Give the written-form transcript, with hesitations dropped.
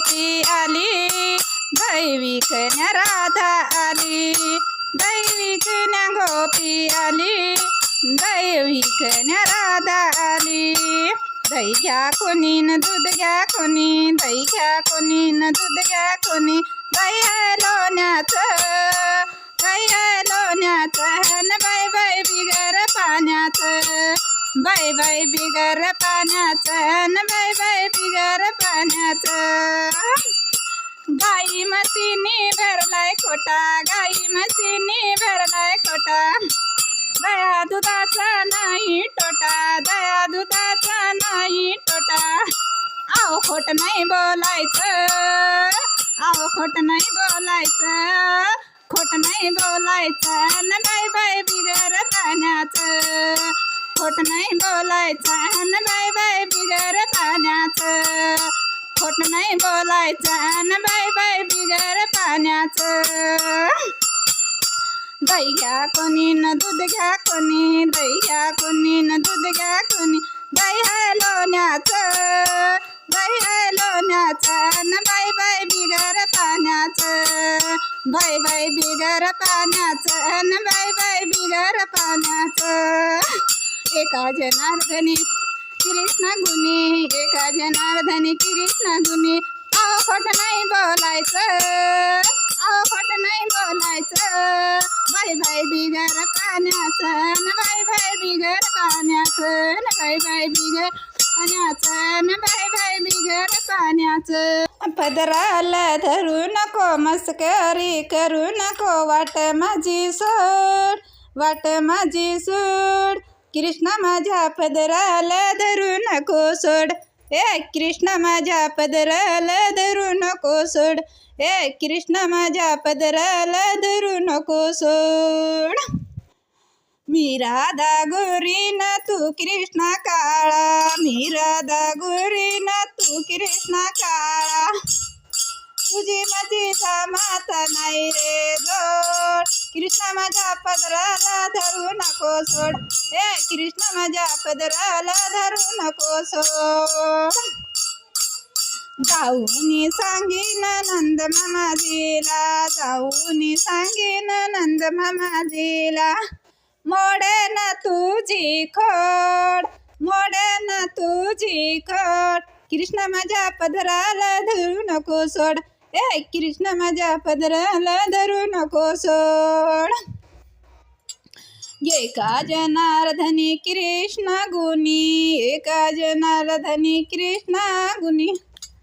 गोपी आली, दैविक राधा आली, दैविक गोपी आली, दैविक राधा आली. दही घ्या कोणी न दूध घ्या कोणी, दही घ्या कोणी न दूध घ्या कोणी. दही आहे लोण्याचं, दही आहे लोण्याचं, न बाय बाय बिगर पाण्याचं, बाय बाय बिगर पाण्याचं, न बाय बाय बिगर पाण्याचं. गाई म्हशीनी भरलाय खोटा, गाई म्हशीनी भरलाय खोटा. दया दुधाचा नाही तोटा, दया दुधाचा नाही तोटा. आहो खोट नाही बोलायचं, आहो खोट नाही बोलायचं, खोट नाही बोलायचं, न बाय बाय बिगर पाण्याचं, खोट नाही बोलायचं, न बाय बाय बिगर पाण्याचं, खोट नाही बोलायचं, न बाय बाय बिगर पाण्याचं. दही घ्या कोणी न दूध घ्या कोणी, दही घ्या कोणी न दूध घ्या कोणी. दही आहे लोण्याचं, दही आहे लोण्याचं, न बाय बाय बिगर पाण्याचं, बाय बाय बिगर पाण्याचं, न बाय बाय बिगर पाण्याचं. एका जनार्दनी कृष्ण गुणी, एका जनार्दनी कृष्ण गुणी. आहो खोट नाही बोलायचं, आहो खोट नाही बोलायचं, बाय बाय बिगर पाण्याचं, न बाय बाय बिगर पाण्याचं, न बाय बाय बिगर पाण्याचं, न बाय बाय बिगर पाण्याचं. पदराला धरू नको मस्करी करू नको, वाट माझी सोड, वाट माझी सोड. कृष्ण माझ्या पदराला धरू नको सोड, ए कृष्ण माझ्या पदराला धरू नको सोड, ए कृष्ण माझ्या पदराला धरू नको सोड. मी राधा गोरी न तू कृष्ण काळा, मी राधा गोरी न तू कृष्ण काळा. तुझी माझी जमात नाही रे जोड, कृष्ण माझ्या पदराला धरू नको सोड, ए कृष्ण माझ्या पदराला धरू नको सोड. जाऊनी सांगीन नंद मामाजीला, जाऊनी सांगीन नंद मामाजीला. मोडेन तुझी खोड, मोडेन तुझी खोड, कृष्ण माझ्या पदराला धरू नको सोड, ए कृष्ण माझ्या पदराला धरू नको सोड. एका जनार्दनी कृष्ण गुणी, एका जनार्दनी कृष्ण गुणी.